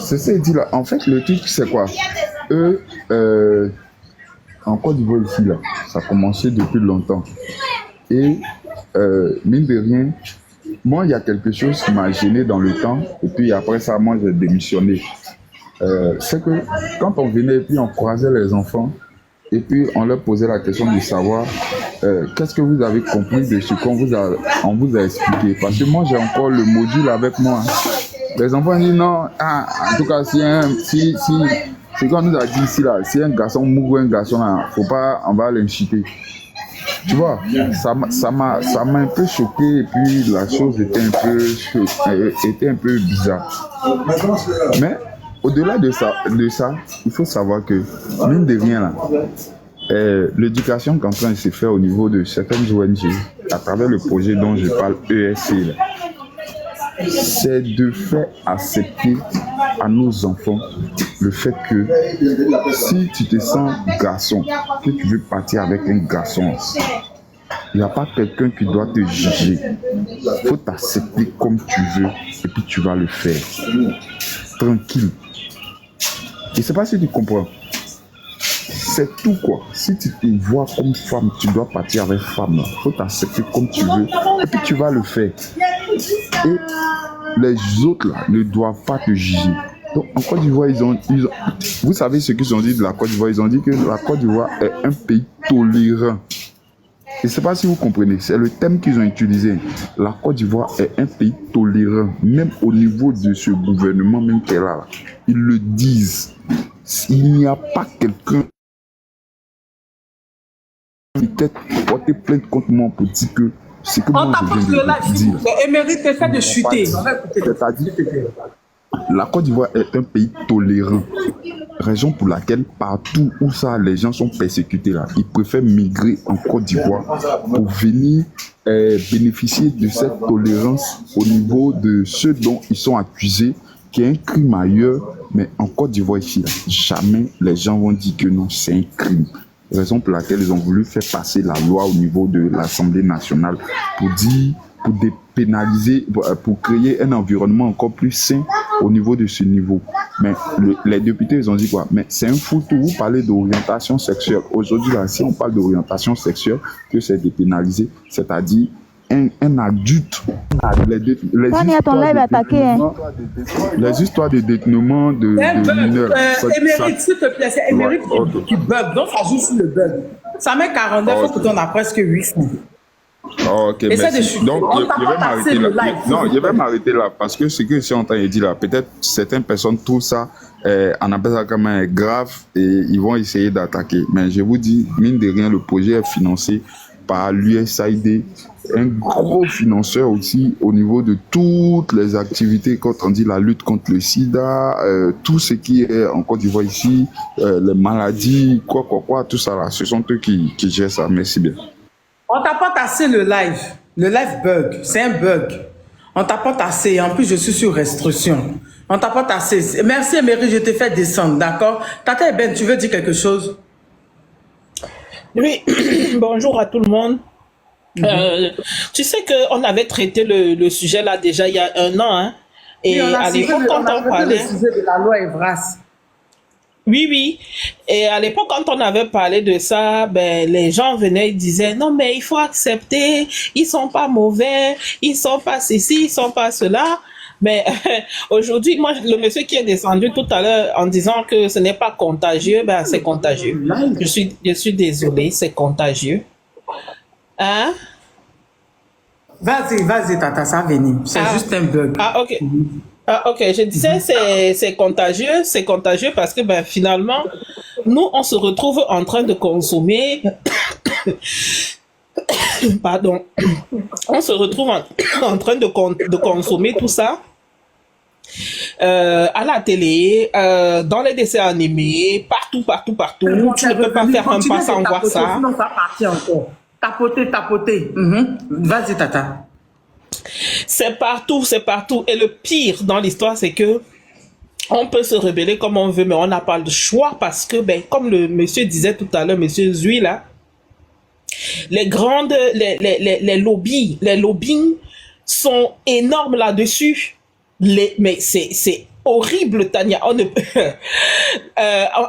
c'est ça, il dit là. En fait, le truc, c'est quoi? Eux, en Côte d'Ivoire, ici, là, ça a commencé depuis longtemps. Et, mine de rien, moi, il y a quelque chose qui m'a gêné dans le temps. Et puis après ça, moi, j'ai démissionné. C'est que quand on venait et puis on croisait les enfants, et puis on leur posait la question de savoir qu'est-ce que vous avez compris de ce on vous a expliqué. Parce que moi, j'ai encore le module avec moi. Les enfants disent non, en tout cas, si ce qu'on nous a dit ici, là, si un garçon mourut un garçon, là, faut pas, on va l'inciter. Tu vois, ça m'a un peu choqué et puis la chose était un peu bizarre. Mais au-delà de ça, il faut savoir que, mine de rien là, l'éducation qui est en train de se faire au niveau de certaines ONG, à travers le projet dont je parle, ESC, là, c'est de faire accepter à nos enfants le fait que si tu te sens garçon, que tu veux partir avec un garçon, il n'y a pas quelqu'un qui doit te juger. Il faut t'accepter comme tu veux et puis tu vas le faire. Tranquille. Je ne sais pas si tu comprends. C'est tout quoi. Si tu te vois comme femme, tu dois partir avec femme. Il faut t'accepter comme tu veux et puis tu vas le faire. Et les autres là ne doivent pas te juger. Donc en Côte d'Ivoire, vous savez ce qu'ils ont dit de la Côte d'Ivoire? Ils ont dit que la Côte d'Ivoire est un pays tolérant. Je ne sais pas si vous comprenez, c'est le thème qu'ils ont utilisé. La Côte d'Ivoire est un pays tolérant, même au niveau de ce gouvernement même qu'elle a là. Ils le disent. Il n'y a pas quelqu'un qui peut-être porter plainte contre moi pour dire que c'est que moi je viens de dire. Émeric, t'essaies de chuter. C'est-à-dire que la Côte d'Ivoire est un pays tolérant. Raison pour laquelle partout où ça les gens sont persécutés là, ils préfèrent migrer en Côte d'Ivoire pour venir bénéficier de cette tolérance au niveau de ceux dont ils sont accusés qu'il y a un crime ailleurs, mais en Côte d'Ivoire ici, là, jamais les gens vont dire que non, c'est un crime. Raison pour laquelle ils ont voulu faire passer la loi au niveau de l'Assemblée nationale pour dépénaliser, pour créer un environnement encore plus sain au niveau de ce niveau. Mais les députés, ils ont dit quoi? Mais c'est un foutu, vous parlez d'orientation sexuelle. Aujourd'hui, là, si on parle d'orientation sexuelle, que c'est dépénalisé, c'est-à-dire un adulte. Les histoires de détournement de mineurs. Émeric, s'il te plaît, c'est Émeric qui bug. Donc, ça joue sur le bug. Ça met 49, il faut que tu en as presque 8 fois. Ok, merci. Donc, je vais m'arrêter là. Non, je vais m'arrêter là parce que ce que je suis en train de dire là, peut-être certaines personnes trouvent ça, on appelle ça comme un grave et ils vont essayer d'attaquer. Mais je vous dis, mine de rien, le projet est financé par l'USAID, un gros financeur aussi au niveau de toutes les activités, quand on dit la lutte contre le sida, tout ce qui est en Côte d'Ivoire ici, les maladies, quoi, tout ça là, ce sont eux qui gèrent ça. Merci bien. On t'apporte assez le live. Le live bug. C'est un bug. On t'apporte assez. En plus, je suis sur restriction. On t'apporte assez. Merci, Émeric, je t'ai fait descendre, d'accord? Tata Ben, tu veux dire quelque chose? Oui, bonjour à tout le monde. Tu sais qu'on avait traité le sujet là déjà il y a 1 an. Hein, et à l'époque, quand on parlait... le sujet de la loi Evras. Oui. Et à l'époque, quand on avait parlé de ça, ben, les gens venaient et disaient, non, mais il faut accepter, ils sont pas mauvais, ils sont pas ceci, ils sont pas cela. Mais aujourd'hui, moi, le monsieur qui est descendu tout à l'heure en disant que ce n'est pas contagieux, ben, c'est contagieux. Je suis désolé, c'est contagieux. Hein? Vas-y, Tata, ça va venir. C'est juste un bug. Ok. Ok, je disais c'est contagieux parce que ben finalement nous on se retrouve en train de consommer pardon, on se retrouve en train de consommer tout ça à la télé, dans les dessins animés, partout. Tu ne peux pas faire un pas sans voir ça. Sinon ça partit encore. Tapoter. Vas-y, Tata. C'est partout. Et le pire dans l'histoire, c'est que on peut se rebeller comme on veut, mais on n'a pas le choix parce que, ben, comme le monsieur disait tout à l'heure, monsieur Zui, là, les lobbying sont énormes là-dessus. Mais c'est horrible, Tania. On ne...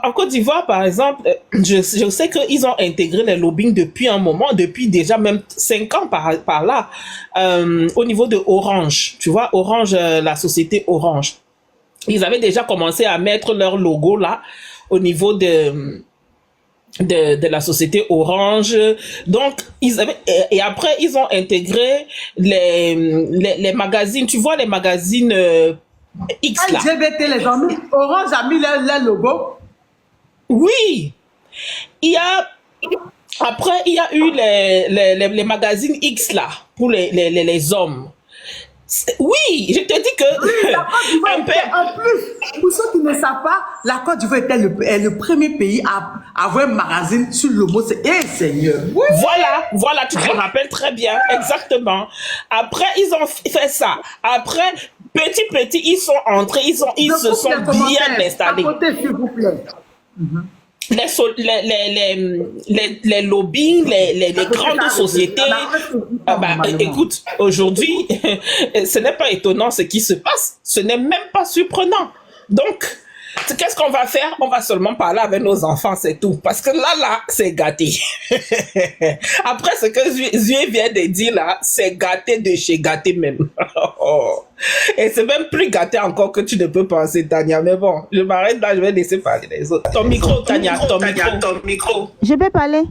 en Côte d'Ivoire, par exemple, je sais qu'ils ont intégré les lobbying depuis un moment, depuis déjà même 5 ans par là, au niveau de Orange. Tu vois, Orange, la société Orange. Ils avaient déjà commencé à mettre leur logo là, au niveau de la société Orange. Donc, et après, ils ont intégré les magazines. Tu vois, les magazines X là. LGBT, les amis, Orange a mis leur logo. Oui. Après, il y a eu les magazines X là, pour les hommes. Oui, je te dis que... Oui, la Côte d'Ivoire en plus, pour ceux qui ne savent pas, la Côte d'Ivoire est le premier pays à avoir un magazine sur l'homosexualité. Eh Seigneur! Oui. Voilà, tu te rappelles très bien, exactement. Après, ils ont fait ça. Après, petit, ils sont entrés, ils se sont bien installés. Côté, s'il vous plaît. Les lobbies, les grandes sociétés. Écoute, aujourd'hui, ce n'est pas étonnant ce qui se passe. Ce n'est même pas surprenant. Donc, qu'est-ce qu'on va faire? On va seulement parler avec nos enfants, c'est tout. Parce que là, c'est gâté. Après, ce que Zue vient de dire là, c'est gâté de chez gâté même. Et c'est même plus gâté encore que tu ne peux penser, Tania. Mais bon, je m'arrête là, je vais laisser parler les autres. Ton micro, Tania, ton micro. Je peux parler?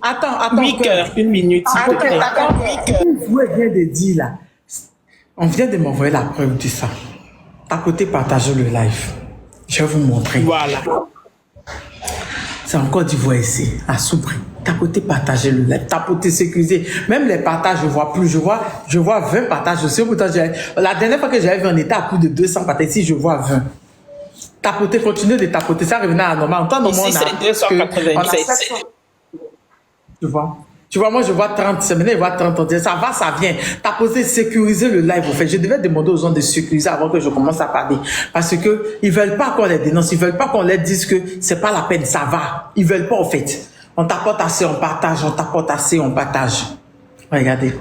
Attends. 8 heures, 1 minute, s'il te plaît. Vous vient de dire là, on vient de m'envoyer la preuve de ça. À côté, partagez le live. Je vais vous montrer. Voilà. C'est encore d'Ivoire ici, à Soubri. Tapoter, partager le live. Tapoter, sécuriser. Même les partages, je vois plus. Je vois 20 partages aussi. Pourtant, la dernière fois que j'avais vu, on était à plus de 200 partages. Ici, je vois 20. Tapoter, continuer de tapoter. Ça revenait à normal. En temps normal, ici, c'est 287. Tu vois, moi, je vois 30 semaines, je vois 30 ans. Ça va, ça vient. Tapoter, sécuriser le live, au fait. Je devais demander aux gens de sécuriser avant que je commence à parler. Parce que ils veulent pas qu'on les dénonce. Ils veulent pas qu'on leur dise que c'est pas la peine, ça va. Ils veulent pas, au fait. On tapote assez, on partage. On tapote assez, on partage. Regardez.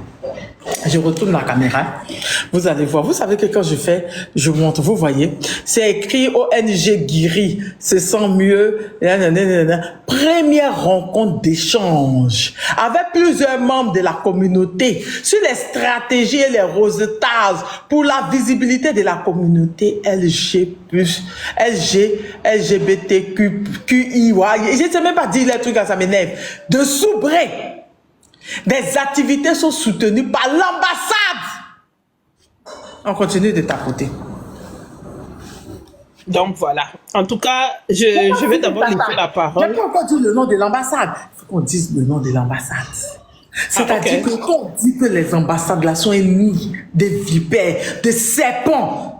Je retourne la caméra. Vous allez voir. Vous savez que quand je fais, je montre. Vous voyez, c'est écrit ONG Guiri. Se sent mieux. Première rencontre d'échange avec plusieurs membres de la communauté sur les stratégies et les rosetages pour la visibilité de la communauté LGBTQI. Je ne sais même pas dire les trucs, ça m'énerve. De Soubri. Des activités sont soutenues par l'ambassade. On continue de tapoter. Donc voilà. En tout cas, je vais d'abord laisser la parole. Je peux encore dire le nom de l'ambassade. Il faut qu'on dise le nom de l'ambassade. C'est-à-dire que quand on dit que les ambassades là sont ennemies des vipères, des serpents,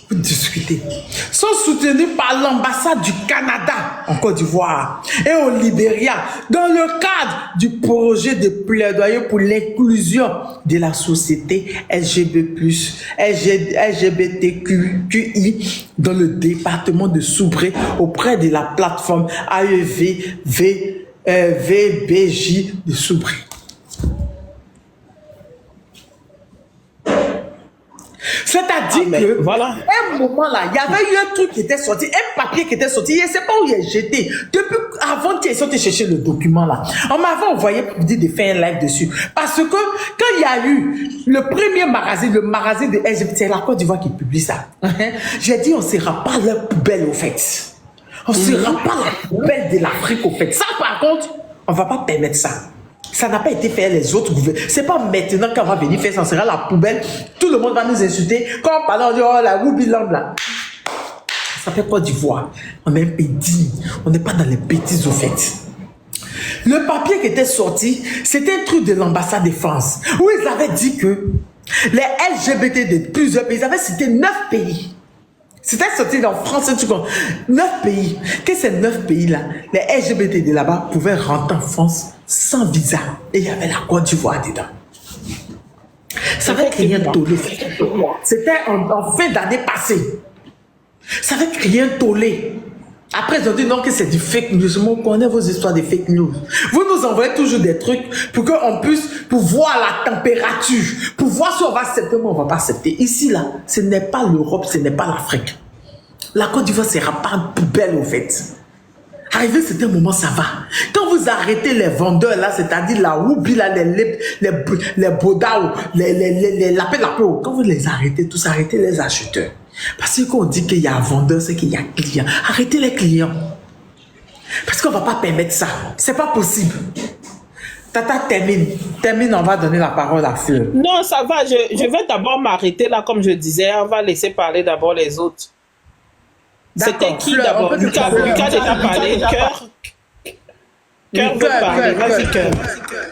pour discuter, sont soutenus par l'ambassade du Canada en Côte d'Ivoire et au Libéria dans le cadre du projet de plaidoyer pour l'inclusion de la société LGBTQI dans le département de Soubri auprès de la plateforme VBJ de Soubri. C'est-à-dire que, voilà. un moment là, il y avait eu un truc qui était sorti, un papier qui était sorti, je ne sais pas où il est jeté. Depuis avant qu'ils sortent chercher le document là, on m'avait envoyé pour dire de faire un live dessus. Parce que quand il y a eu le premier magazine, le magazine de LGBT, c'est la Côte d'Ivoire qui publie ça. J'ai dit, on ne sera pas la poubelle au fait. On ne sera pas la poubelle de l'Afrique au fait. Ça par contre, on ne va pas permettre ça. Ça n'a pas été fait les autres gouvernements. C'est pas maintenant qu'on va venir faire ça, sera la poubelle. Tout le monde va nous insulter. Quand on parle, on dit, oh la Woubiland là. Ça fait Côte d'Ivoire. On est un pays digne. On n'est pas dans les bêtises au fait. Le papier qui était sorti, c'était un truc de l'ambassade de France. Où ils avaient dit que les LGBT de plusieurs pays, ils avaient cité 9 pays. C'était sorti en France, 9 pays. Que ces 9 pays-là, les LGBT de là-bas pouvaient rentrer en France sans visa. Et il y avait la Côte d'Ivoire dedans. Ça avait créé un tollé. C'était en fin d'année passée. Ça avait créé un tollé. Après, ils ont dit non, que c'est du fake news. Moi, on connaît vos histoires de fake news. Vous nous envoyez toujours des trucs pour qu'on puisse, pour voir la température, pour voir si on va accepter ou on va pas accepter. Ici, là, ce n'est pas l'Europe, ce n'est pas l'Afrique. La Côte d'Ivoire sera pas une poubelle, au fait. Arrivé à un certain moment, ça va. Quand vous arrêtez les vendeurs, là, c'est-à-dire la Woubi, là, les Bodao, les lapé-lapé, quand vous les arrêtez, tous arrêtez les acheteurs. Parce que quand on dit qu'il y a un vendeur, c'est qu'il y a un client. Arrêtez les clients. Parce qu'on ne va pas permettre ça. C'est pas possible. Tata, termine, on va donner la parole à Fleur. Non, ça va, je vais d'abord m'arrêter là, comme je disais, on va laisser parler d'abord les autres. C'était qui d'abord? Lucas déjà parlé. Cœur veut parler. Vas-y, Cœur.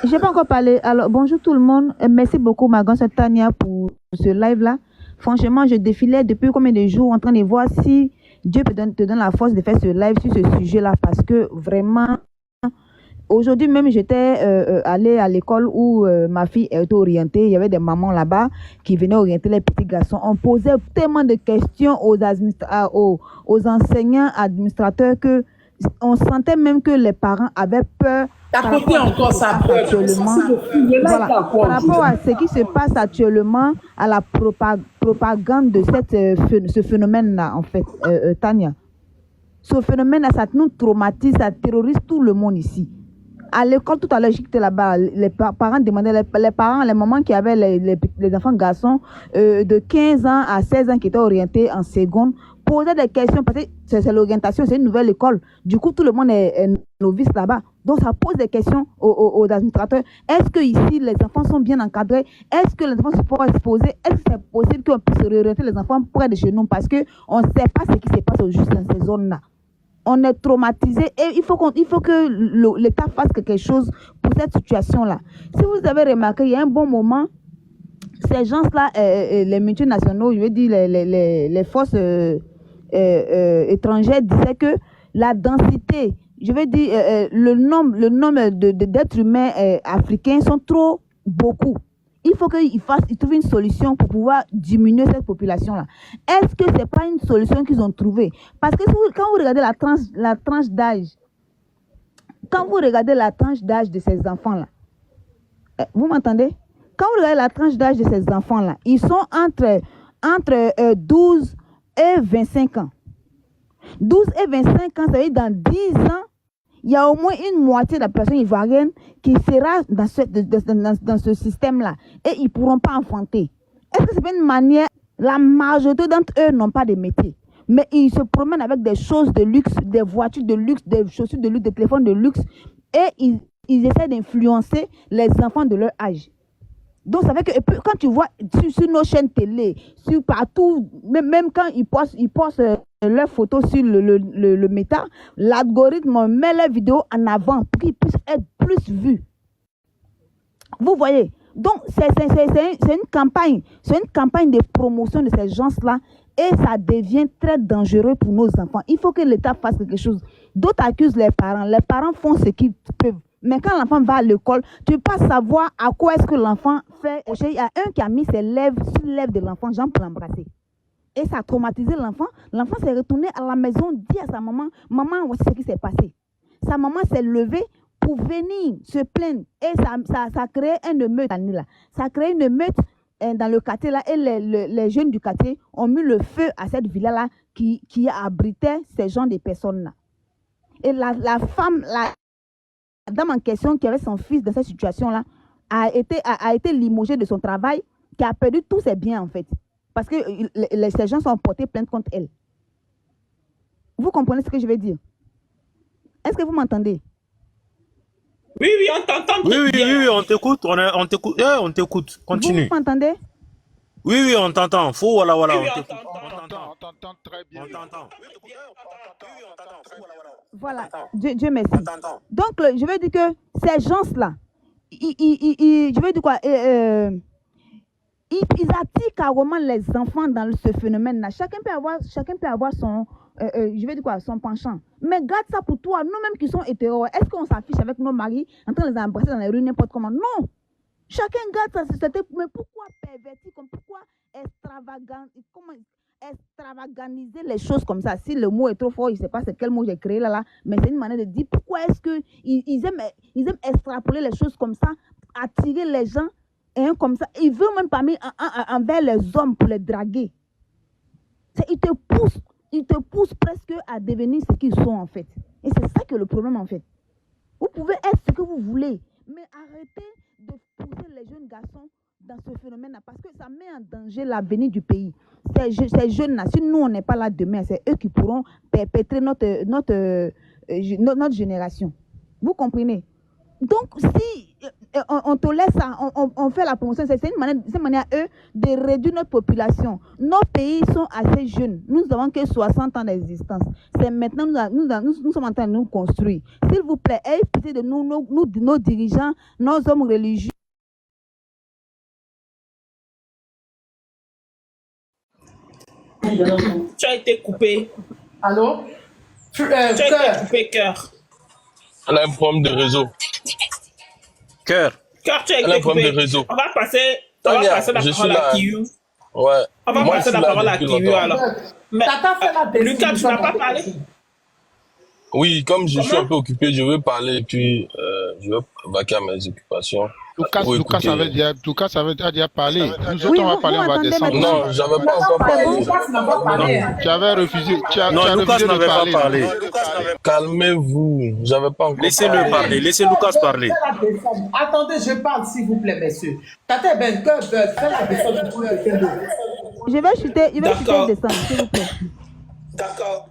Je n'ai pas encore parlé. Alors, bonjour tout le monde. Merci beaucoup, ma grande sœur Tania, pour ce live-là. Franchement, je défilais depuis combien de jours en train de voir si Dieu te donne la force de faire ce live sur ce sujet-là. Parce que vraiment, aujourd'hui même, j'étais allée à l'école où ma fille était orientée. Il y avait des mamans là-bas qui venaient orienter les petits garçons. On posait tellement de questions aux enseignants, administrateurs que on sentait même que les parents avaient peur. Par rapport à ce qui se passe actuellement, à la propagande de ce phénomène-là, en fait, Tania. Ce phénomène-là, ça nous traumatise, ça terrorise tout le monde ici. À l'école, tout à l'heure, j'étais là-bas, les parents demandaient, les mamans qui avaient les enfants garçons de 15 ans à 16 ans qui étaient orientés en seconde, posaient des questions parce que c'est l'orientation, c'est une nouvelle école. Du coup, tout le monde est novice là-bas. Donc, ça pose des questions aux administrateurs. Est-ce que ici, les enfants sont bien encadrés? Est-ce que les enfants se pourraient se poser? Est-ce que c'est possible qu'on puisse réorienter les enfants près de chez nous? Parce qu'on ne sait pas ce qui se passe juste dans ces zones-là. On est traumatisé et il faut que l'État fasse quelque chose pour cette situation-là. Si vous avez remarqué, il y a un bon moment, ces gens-là, les multinationaux, je veux dire les forces étrangères disaient que la densité, je veux dire le nombre d'êtres humains africains sont trop beaucoup. Il faut qu'ils trouvent une solution pour pouvoir diminuer cette population-là. Est-ce que ce n'est pas une solution qu'ils ont trouvée? Parce que quand vous regardez la tranche d'âge, de ces enfants-là, vous m'entendez? Quand vous regardez la tranche d'âge de ces enfants-là, ils sont entre 12 et 25 ans. 12 et 25 ans, ça veut dire dans 10 ans, il y a au moins une moitié de la population ivoirienne qui sera dans ce système-là. Et ils ne pourront pas enfanter. Est-ce que c'est pas une manière? La majorité d'entre eux n'ont pas de métier. Mais ils se promènent avec des choses de luxe, des voitures de luxe, des chaussures de luxe, des téléphones de luxe. Et ils essaient d'influencer les enfants de leur âge. Donc, ça fait que quand tu vois sur nos chaînes télé, sur partout, même quand ils postent leurs photos sur le méta, l'algorithme met leurs vidéos en avant pour qu'ils puissent être plus vus. Vous voyez? Donc, c'est une campagne de promotion de ces gens-là et ça devient très dangereux pour nos enfants. Il faut que l'État fasse quelque chose. D'autres accusent les parents. Les parents font ce qu'ils peuvent. Mais quand l'enfant va à l'école, tu ne peux pas savoir à quoi est-ce que l'enfant fait. Il y a un qui a mis ses lèvres sur les lèvres de l'enfant, genre pour l'embrasser. Et ça a traumatisé l'enfant. L'enfant s'est retourné à la maison, dit à sa maman, maman, voici ce qui s'est passé. Sa maman s'est levée pour venir se plaindre. Et ça a créé une émeute. Ça a créé une émeute dans le quartier là. Et les jeunes du quartier ont mis le feu à cette villa-là qui abritait ces gens de personnes-là. Et la femme, la dame en question qui avait son fils dans cette situation-là a été limogée de son travail, qui a perdu tous ses biens en fait. Parce que ces gens sont portés plainte contre elle. Vous comprenez ce que je veux dire? Est-ce que vous m'entendez? Oui, on t'entend. Oui, on t'écoute. On t'écoute. Continue. Vous m'entendez? Oui, on t'entend. Voilà, Oui, on t'écoute. On t'entend très bien. On t'entend. Voilà, Dieu merci. Donc, je veux dire que ces gens-là, je veux dire quoi, ils attirent carrément les enfants dans ce phénomène-là. Chacun peut avoir son, je veux dire quoi, son penchant. Mais garde ça pour toi, nous-mêmes qui sommes hétéros. Est-ce qu'on s'affiche avec nos maris en train de les embrasser dans les rues n'importe comment? Non. Chacun garde ça. Mais pourquoi perverti, pourquoi extravagant, extravaganiser les choses comme ça. Si le mot est trop fort, je ne sais pas c'est quel mot j'ai créé là, mais c'est une manière de dire pourquoi est-ce qu'ils aiment extrapoler les choses comme ça, attirer les gens, hein, comme ça. Ils veulent même pas mettre envers les hommes pour les draguer. Ils te poussent presque à devenir ce qu'ils sont en fait. Et c'est ça que le problème en fait. Vous pouvez être ce que vous voulez, mais arrêtez de pousser les jeunes garçons dans ce phénomène-là parce que ça met en danger l'avenir du pays. Ces jeunes-là, si nous on n'est pas là demain, c'est eux qui pourront perpétrer notre génération. Vous comprenez? Donc, si on te laisse ça, on fait la promotion, c'est une manière, eux, de réduire notre population. Nos pays sont assez jeunes. Nous n'avons que 60 ans d'existence. C'est maintenant, nous sommes en train de nous construire. S'il vous plaît, ayez pitié de nous, nos dirigeants, nos hommes religieux. Tu as été coupé. Allô? Tu as été coupé, cœur. Elle a un problème de réseau. Cœur. Cœur, tu as Elle a un été problème coupé. de réseau. On va passer Tania, la je suis parole là. à Kiyu. Ouais. On va Moi, je passer suis la là parole à depuis Kiyu longtemps. alors. Mais, Tata fait la baisse. Lucas, tu n'as pas parlé? Oui, comme je suis Comment? un peu occupé, je veux parler et puis je veux vaquer à mes occupations. Lucas avait déjà parlé. Nous Oui, autres, on va vous parler, on va m'entendez descendre. maintenant? Non, j'avais pas encore C'est bon, parlé. Lucas n'a pas parlé. Tu avais refusé, Non, Lucas refusé de n'avait pas parler. parlé. Calmez-vous, j'avais pas encore Laissez-le parlé. parler. Laissez Lucas parler. Attendez, je parle s'il vous plaît, messieurs. Tata Ben, fais la descente pour Je vais chuter D'accord. et descendre, s'il vous plaît. D'accord.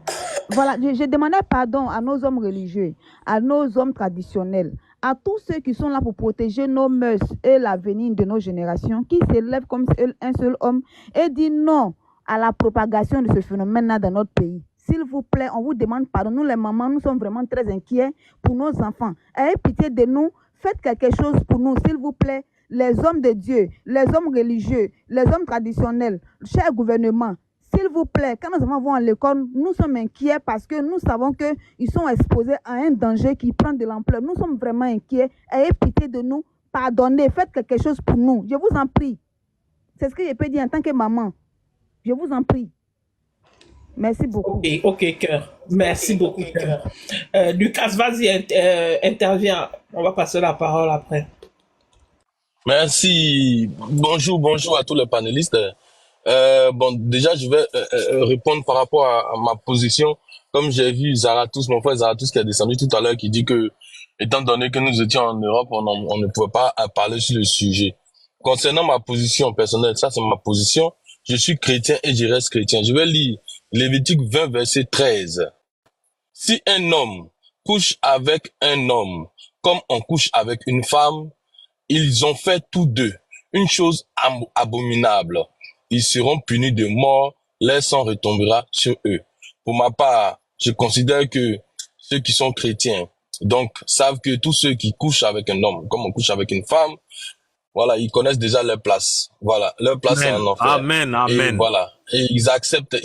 Voilà, je demandais pardon à nos hommes religieux, à nos hommes traditionnels, à tous ceux qui sont là pour protéger nos mœurs et l'avenir de nos générations, qui s'élèvent comme un seul homme et disent non à la propagation de ce phénomène-là dans notre pays. S'il vous plaît, on vous demande pardon. Nous, les mamans, nous sommes vraiment très inquiets pour nos enfants. Ayez pitié de nous, faites quelque chose pour nous, s'il vous plaît. Les hommes de Dieu, les hommes religieux, les hommes traditionnels, cher gouvernement, s'il vous plaît, quand nos enfants vont à l'école, nous sommes inquiets parce que nous savons qu'ils sont exposés à un danger qui prend de l'ampleur. Nous sommes vraiment inquiets. Ayez pitié de nous. Pardonnez. Faites quelque chose pour nous. Je vous en prie. C'est ce que je peux dire en tant que maman. Je vous en prie. Merci beaucoup. Ok, cœur. Merci beaucoup, cœur. Lucas, vas-y, interviens. On va passer la parole après. Merci. Bonjour à tous les panélistes. Bon, déjà, je vais répondre par rapport à ma position. Comme j'ai vu Zarathus, mon frère Zarathus qui est descendu tout à l'heure, qui dit que, étant donné que nous étions en Europe, on ne pouvait pas parler sur le sujet. Concernant ma position personnelle, ça c'est ma position. Je suis chrétien et je reste chrétien. Je vais lire Lévitique 20, verset 13. Si un homme couche avec un homme, comme on couche avec une femme, ils ont fait tous deux une chose abominable. Ils seront punis de mort, leur sang retombera sur eux. Pour ma part, je considère que ceux qui sont chrétiens, donc, savent que tous ceux qui couchent avec un homme, comme on couche avec une femme, voilà, ils connaissent déjà leur place. Voilà, leur place c'est en enfer. Amen, amen. Et voilà, et ils acceptent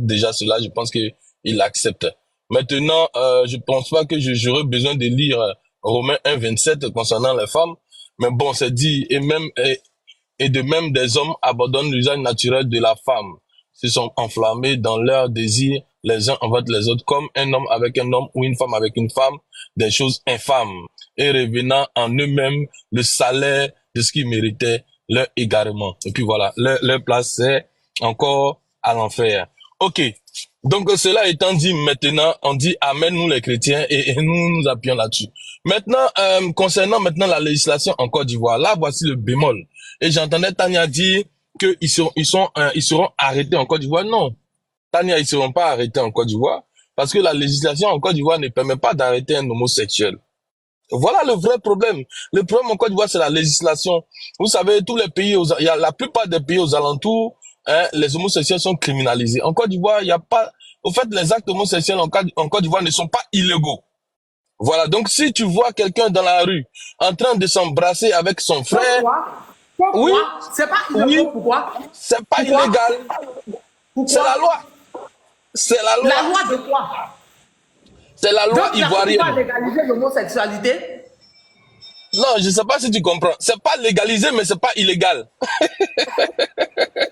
déjà cela. Je pense que ils l'acceptent. Maintenant, je pense pas que j'aurais besoin de lire Romains 1, 27 concernant les femmes. Mais bon, c'est dit, et de même des hommes abandonnent l'usage naturel de la femme, se sont enflammés dans leurs désirs les uns envers les autres, comme un homme avec un homme ou une femme avec une femme, des choses infâmes, et revenant en eux-mêmes le salaire de ce qu'ils méritaient, leur égarement. Et puis voilà, leur place c'est encore à l'enfer. Ok, donc cela étant dit, maintenant, on dit Amen, nous les chrétiens, et nous nous appuyons là-dessus. Maintenant, concernant maintenant la législation en Côte d'Ivoire, là voici le bémol. Et j'entendais Tania dire qu'ils seront arrêtés en Côte d'Ivoire. Non, Tania, ils seront pas arrêtés en Côte d'Ivoire parce que la législation en Côte d'Ivoire ne permet pas d'arrêter un homosexuel. Voilà le vrai problème. Le problème en Côte d'Ivoire, c'est la législation. Vous savez, tous les pays, la plupart des pays aux alentours, hein, les homosexuels sont criminalisés. En Côte d'Ivoire, il n'y a pas, au fait, les actes homosexuels en Côte d'Ivoire ne sont pas illégaux. Voilà. Donc, si tu vois quelqu'un dans la rue en train de s'embrasser avec son frère, Pourquoi? oui, C'est pas illégal. oui, Pourquoi? c'est pas Pourquoi? illégal. C'est la loi. C'est la loi. La loi de quoi? C'est la loi Donc, ivoirienne. tu vas légaliser l'homosexualité? Non, je sais pas si tu comprends. C'est pas légalisé, mais c'est pas illégal.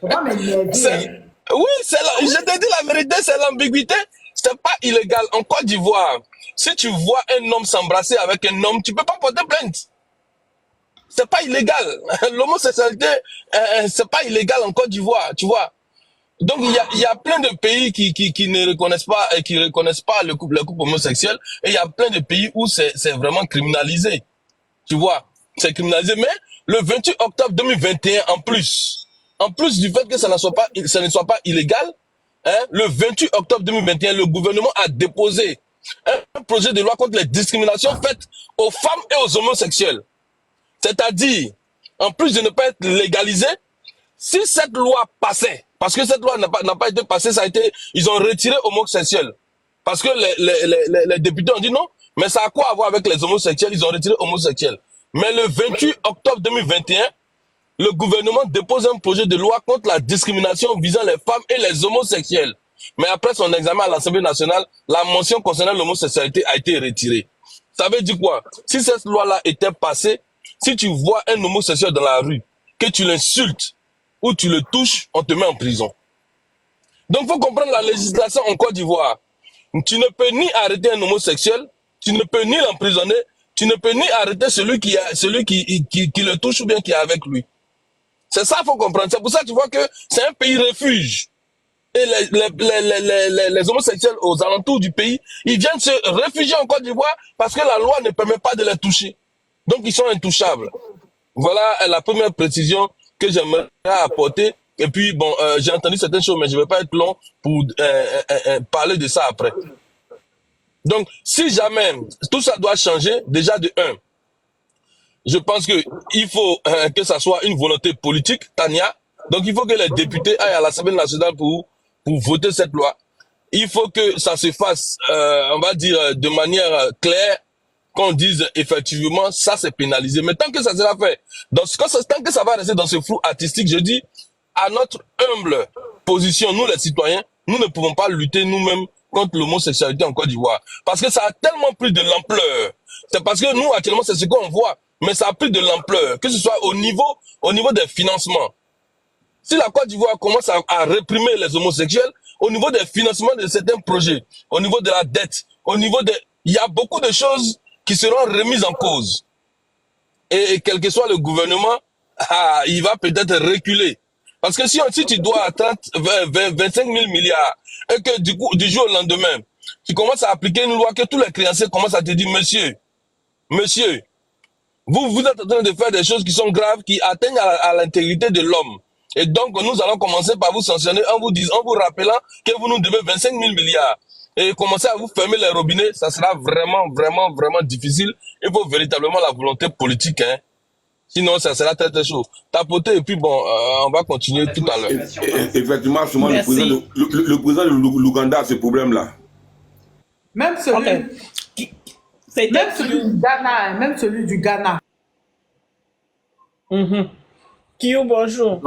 On va m'énerver, hein. Oui, je te dis la vérité, c'est l'ambiguïté. C'est pas illégal. En Côte d'Ivoire, si tu vois un homme s'embrasser avec un homme, tu peux pas porter plainte. C'est pas illégal. L'homosexualité, c'est pas illégal en Côte d'Ivoire, tu vois. Donc il y a plein de pays qui ne reconnaissent pas et qui reconnaissent pas le couple homosexuel, et il y a plein de pays où c'est vraiment criminalisé. Tu vois, c'est criminalisé. Mais le 28 octobre 2021, en plus du fait que ça ne soit pas illégal, hein, le 28 octobre 2021, le gouvernement a déposé un projet de loi contre les discriminations faites aux femmes et aux homosexuels. C'est-à-dire, en plus de ne pas être légalisé, si cette loi passait, parce que cette loi n'a pas été passée, ils ont retiré homosexuels. Parce que les députés ont dit non, mais ça a quoi à voir avec les homosexuels? Ils ont retiré homosexuels. Mais le 28 octobre 2021, le gouvernement dépose un projet de loi contre la discrimination visant les femmes et les homosexuels. Mais après son examen à l'Assemblée nationale, la mention concernant l'homosexualité a été retirée. Ça veut dire quoi? Si cette loi-là était passée, si tu vois un homosexuel dans la rue, que tu l'insultes ou tu le touches, on te met en prison. Donc il faut comprendre la législation en Côte d'Ivoire. Tu ne peux ni arrêter un homosexuel, tu ne peux ni l'emprisonner, tu ne peux ni arrêter celui qui le touche ou bien qui est avec lui. C'est ça qu'il faut comprendre. C'est pour ça que tu vois que c'est un pays refuge. Et les homosexuels aux alentours du pays, ils viennent se réfugier en Côte d'Ivoire parce que la loi ne permet pas de les toucher. Donc ils sont intouchables. Voilà la première précision que j'aimerais apporter. Et puis bon, j'ai entendu certaines choses, mais je ne vais pas être long pour parler de ça après. Donc si jamais tout ça doit changer, déjà de un, je pense que il faut que ça soit une volonté politique, Tania. Donc il faut que les députés aillent à l'Assemblée nationale pour voter cette loi. Il faut que ça se fasse, on va dire, de manière claire, qu'on dise effectivement ça c'est pénalisé. Mais tant que ça sera fait, tant que ça va rester dans ce flou artistique, je dis à notre humble position, nous les citoyens, nous ne pouvons pas lutter nous-mêmes contre l'homosexualité en Côte d'Ivoire. Parce que ça a tellement pris de l'ampleur. C'est parce que nous actuellement c'est ce qu'on voit, mais ça a pris de l'ampleur, que ce soit au niveau des financements. Si la Côte d'Ivoire commence à réprimer les homosexuels, au niveau des financements de certains projets, au niveau de la dette, il y a beaucoup de choses qui seront remises en cause. Et quel que soit le gouvernement, il va peut-être reculer. Parce que si tu dois 25 000 milliards, et que du jour au lendemain, tu commences à appliquer une loi que tous les créanciers commencent à te dire, monsieur, vous êtes en train de faire des choses qui sont graves, qui atteignent à l'intégrité de l'homme. Et donc, nous allons commencer par vous sanctionner en vous rappelant que vous nous devez 25 000 milliards. Et commencer à vous fermer les robinets, ça sera vraiment, vraiment, vraiment difficile. Il faut véritablement la volonté politique, hein. Sinon, ça sera très, très chaud. Tapoter, et puis bon, on va continuer tout à l'heure. Effectivement, sûrement, le président de l'Ouganda a ce problème-là. Même celui, même celui du Ghana. Kyo, bonjour.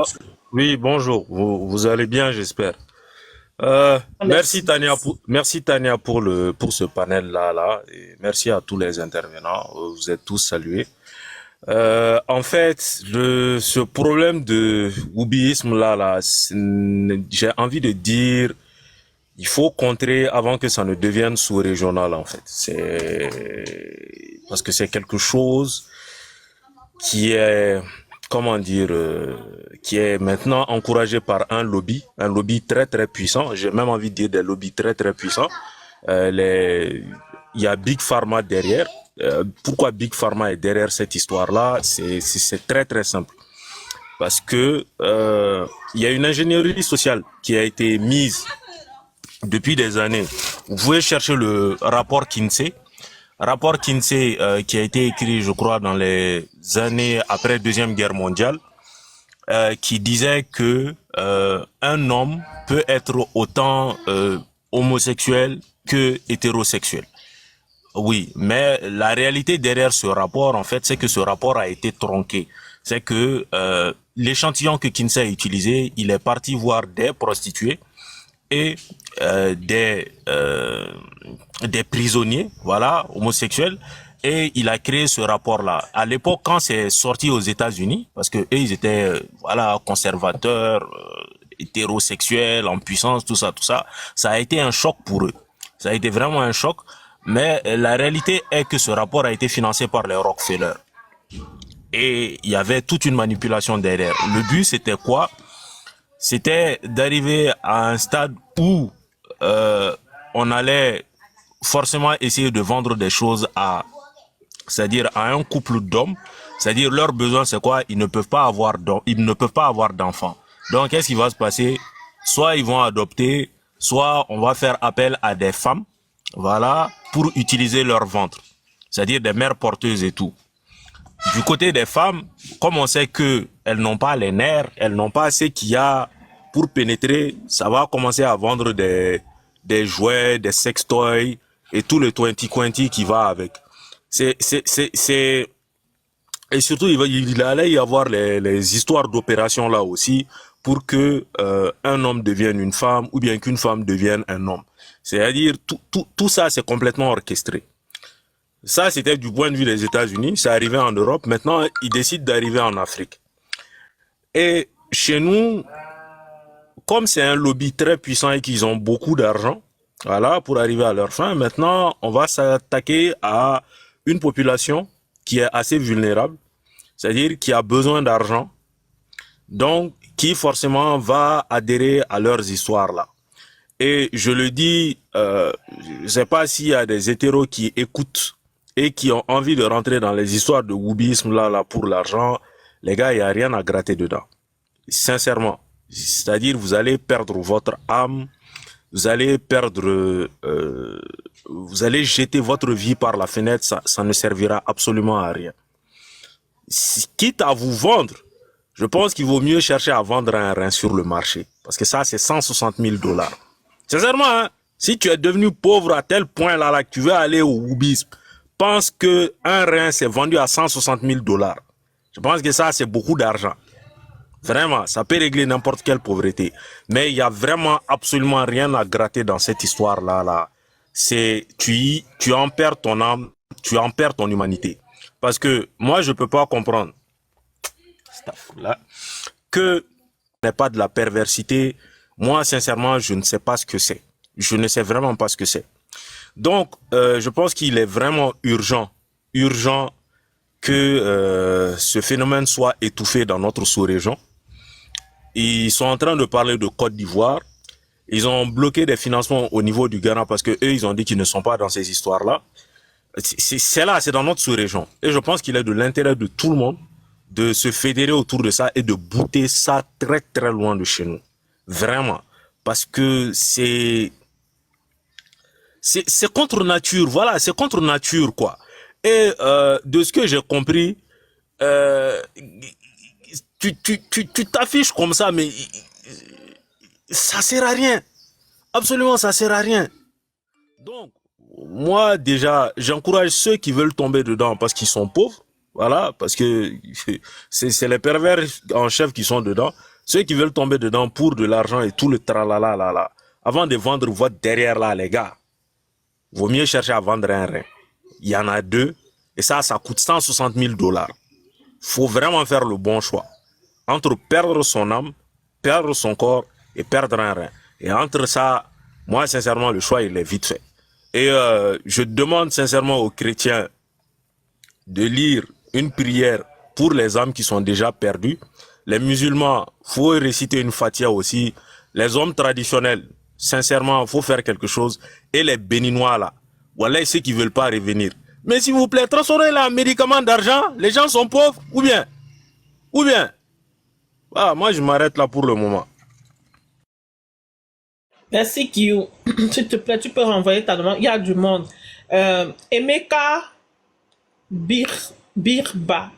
Oui, bonjour. Vous allez bien, j'espère. Merci Tania pour ce panel là et merci à tous les intervenants. Vous êtes tous salués. En fait, ce problème de wubisme là, j'ai envie de dire, il faut contrer avant que ça ne devienne sous-régional en fait. Parce que c'est quelque chose qui est, comment dire, qui est maintenant encouragé par un lobby très très puissant. J'ai même envie de dire des lobbies très très puissants. Il y a Big Pharma derrière. Pourquoi Big Pharma est derrière cette histoire-là? C'est très très simple. Parce que il y a une ingénierie sociale qui a été mise depuis des années. Vous pouvez chercher le rapport Kinsey. Rapport Kinsey qui a été écrit, je crois, dans les années après Deuxième Guerre mondiale, qui disait que un homme peut être autant homosexuel que hétérosexuel. Oui, mais la réalité derrière ce rapport, en fait, c'est que ce rapport a été tronqué. C'est que l'échantillon que Kinsey a utilisé, il est parti voir des prostituées et des prisonniers, voilà, homosexuels, et il a créé ce rapport-là. À l'époque, quand c'est sorti aux États-Unis, parce que eux, ils étaient, voilà, conservateurs, hétérosexuels en puissance, tout ça, ça a été un choc pour eux. Ça a été vraiment un choc. Mais la réalité est que ce rapport a été financé par les Rockefeller. Et il y avait toute une manipulation derrière. Le but, c'était quoi? C'était d'arriver à un stade où on allait forcément essayer de vendre des choses c'est-à-dire à un couple d'hommes. C'est-à-dire leur besoin, c'est quoi? Ils ne peuvent pas avoir d'enfants. Donc, qu'est-ce qui va se passer? Soit ils vont adopter, soit on va faire appel à des femmes, voilà, pour utiliser leur ventre. C'est-à-dire des mères porteuses et tout. Du côté des femmes, comme on sait que elles n'ont pas les nerfs, elles n'ont pas ce qu'il y a pour pénétrer, ça va commencer à vendre des jouets, des sextoys et tout le twenty-quenty qui va avec. Et surtout, il allait y avoir les histoires d'opérations là aussi pour que un homme devienne une femme ou bien qu'une femme devienne un homme. C'est-à-dire, tout ça, c'est complètement orchestré. Ça, c'était du point de vue des États-Unis. C'est arrivé en Europe. Maintenant, ils décident d'arriver en Afrique. Et chez nous, comme c'est un lobby très puissant et qu'ils ont beaucoup d'argent, voilà, pour arriver à leur fin, maintenant, on va s'attaquer à une population qui est assez vulnérable, c'est-à-dire qui a besoin d'argent, donc qui forcément va adhérer à leurs histoires-là. Et je le dis, je sais pas s'il y a des hétéros qui écoutent et qui ont envie de rentrer dans les histoires de woobisme là pour l'argent. Les gars, il y a rien à gratter dedans. Sincèrement. C'est-à-dire, vous allez perdre votre âme, vous allez perdre, vous allez jeter votre vie par la fenêtre, ça ne servira absolument à rien. Quitte à vous vendre, je pense qu'il vaut mieux chercher à vendre un rein sur le marché. Parce que ça, c'est 160 000 $. Sincèrement, hein, si tu es devenu pauvre à tel point là que tu veux aller au woobisme, pense que un rein c'est vendu à 160 000 $. Je pense que ça, c'est beaucoup d'argent. Vraiment, ça peut régler n'importe quelle pauvreté. Mais il y a vraiment absolument rien à gratter dans cette histoire-là. C'est, tu en perds ton âme, tu en perds ton humanité. Parce que moi, je peux pas comprendre là que n'est pas de la perversité. Moi, sincèrement, je ne sais pas ce que c'est. Je ne sais vraiment pas ce que c'est. Donc, je pense qu'il est vraiment urgent que ce phénomène soit étouffé dans notre sous-région. Ils sont en train de parler de Côte d'Ivoire. Ils ont bloqué des financements au niveau du Ghana parce que eux, ils ont dit qu'ils ne sont pas dans ces histoires-là. C'est là, c'est dans notre sous-région. Et je pense qu'il est de l'intérêt de tout le monde de se fédérer autour de ça et de bouter ça très très loin de chez nous. Vraiment. Parce que c'est contre nature. Voilà, c'est contre nature, quoi. Et de ce que j'ai compris, tu t'affiches comme ça, mais ça sert à rien. Absolument, ça sert à rien. Donc, moi, déjà, j'encourage ceux qui veulent tomber dedans parce qu'ils sont pauvres. Voilà, parce que c'est les pervers en chef qui sont dedans. Ceux qui veulent tomber dedans pour de l'argent et tout le tralala là. Avant de vendre votre derrière là, les gars, vaut mieux chercher à vendre un rein. Il y en a deux. Et ça coûte 160 000 $. Faut vraiment faire le bon choix. Entre perdre son âme, perdre son corps et perdre un rein. Et entre ça, moi, sincèrement, le choix, il est vite fait. Et je demande sincèrement aux chrétiens de lire une prière pour les âmes qui sont déjà perdues. Les musulmans, faut réciter une fatia aussi. Les hommes traditionnels, sincèrement, faut faire quelque chose. Et les béninois, là, voilà ceux qui veulent pas revenir. Mais s'il vous plaît, transformez-les en médicaments d'argent. Les gens sont pauvres, ou bien. Ah, moi, je m'arrête là pour le moment. Merci, Kiyou. S'il te plaît, tu peux renvoyer ta demande. Il y a du monde. Emeka Birba.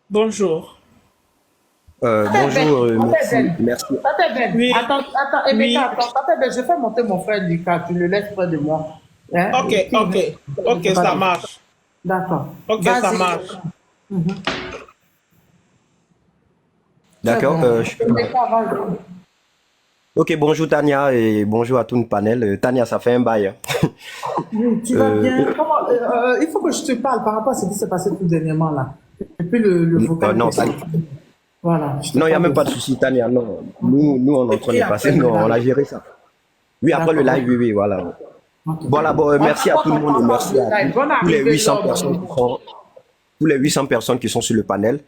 Bonjour. Bonjour, merci. Oui. Attends, Emeka, Oui. attends, je fais monter mon frère Lucas, tu le laisses près de moi. Hein? Ok, ça marche. D'accord. Ok, Vas-y. ça marche. D'accord. Emeka, vas-y. Ok, bonjour Tania et bonjour à tout le panel. Tania, ça fait un bail. Hein. Oui, tu vas bien. Comment, il faut que je te parle par rapport à ce qui s'est passé tout dernièrement là. Et puis le vocal. Non, Voilà. Non, il n'y a même pas de souci, Tania. Non, nous on est en train de passer. Non, on a géré ça. Oui, après le live, oui, voilà. Voilà, bon, merci à tout le monde et merci à tous les 800 personnes qui sont, tous les 800 personnes qui sont sur le panel.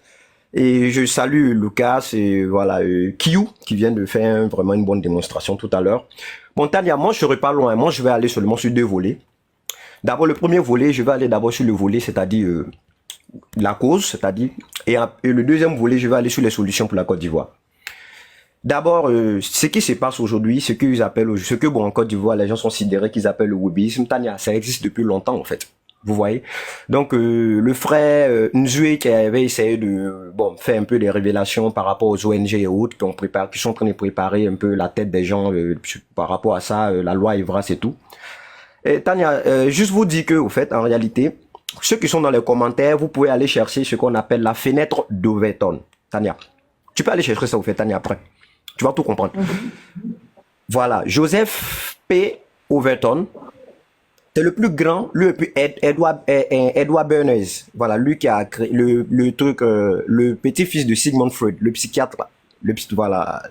Et je salue Lucas et voilà, Kiyu qui vient de faire vraiment une bonne démonstration tout à l'heure. Bon, Tania, moi je serai pas loin. Moi je vais aller seulement sur 2 volets. D'abord, le premier volet, je vais aller d'abord sur le volet, c'est-à-dire la cause, c'est-à-dire, et le deuxième volet, je vais aller sur les solutions pour la Côte d'Ivoire. D'abord, ce qui se passe aujourd'hui, ce qu'ils appellent, ce que bon en Côte d'Ivoire, les gens sont sidérés qu'ils appellent le wobbyisme. Tania, ça existe depuis longtemps en fait. Vous voyez. Donc le frère Nzoué qui avait essayé de faire un peu des révélations par rapport aux ONG et autres qui sont en train de préparer un peu la tête des gens par rapport à ça, la loi Evras et tout. Et Tania, juste vous dire que au fait, en réalité, ceux qui sont dans les commentaires, vous pouvez aller chercher ce qu'on appelle la fenêtre d'Overton. Tania, tu peux aller chercher ça au fait, Tania, après. Tu vas tout comprendre. Voilà, Joseph P. Overton. C'est le plus grand, lui et puis Edward Bernays. Voilà, lui qui a créé le truc, le petit-fils de Sigmund Freud, le psychiatre. Voilà.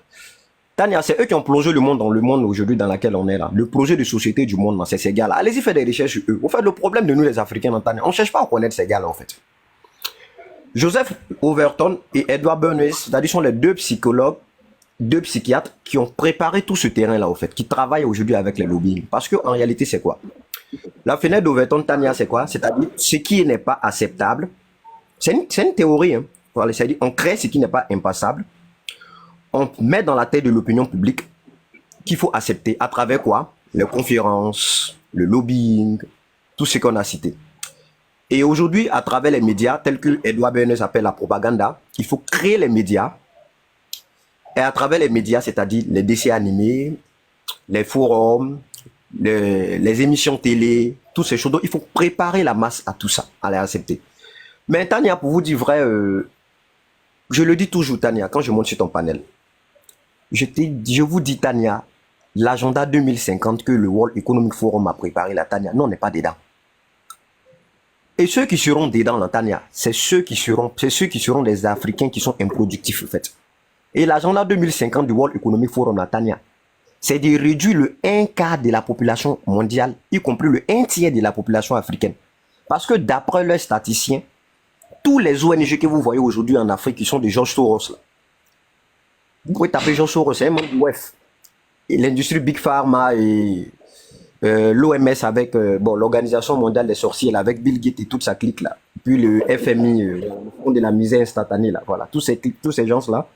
Tania, c'est eux qui ont plongé le monde dans le monde aujourd'hui dans lequel on est là. Le projet de société du monde, c'est ces gars-là. Allez-y faire des recherches sur eux. En fait, le problème de nous les Africains, Tania, on ne cherche pas à connaître ces gars-là en fait. Joseph Overton et Edward Bernays, c'est-à-dire sont les 2 psychologues, 2 psychiatres qui ont préparé tout ce terrain-là en fait, qui travaillent aujourd'hui avec les lobbying. Parce que en réalité, c'est quoi? La fenêtre d'Overton, Tania, c'est quoi? C'est-à-dire ce qui n'est pas acceptable. C'est une théorie. Hein. Voilà, c'est-à-dire on crée ce qui n'est pas impassable. On met dans la tête de l'opinion publique qu'il faut accepter à travers quoi? Les conférences, le lobbying, tout ce qu'on a cité. Et aujourd'hui, à travers les médias, tels que Edward Bernays appelle la propagande, il faut créer les médias. Et à travers les médias, c'est-à-dire les dessins animés, les forums, les émissions télé, toutes ces choses. Donc, il faut préparer la masse à tout ça, à les accepter. Mais Tania, pour vous dire vrai, je le dis toujours, Tania, quand je monte sur ton panel, je vous dis, Tania, l'agenda 2050 que le World Economic Forum a préparé, la Tania, non, on n'est pas dedans. Et ceux qui seront dedans, la Tania, c'est ceux qui seront des Africains qui sont improductifs, en fait. Et l'agenda 2050 du World Economic Forum, la Tania, c'est de réduire le 1/4 de la population mondiale, y compris le 1/3 de la population africaine. Parce que d'après leurs statisticiens, tous les ONG que vous voyez aujourd'hui en Afrique, qui sont des George Soros, là. Vous pouvez taper George Soros, c'est un monde du WEF. Et l'industrie Big Pharma et l'OMS avec l'Organisation mondiale des sorciers, là, avec Bill Gates et toute sa clique là. Puis le FMI, le Fonds de la misère instantanée là. Voilà, tous ces gens là,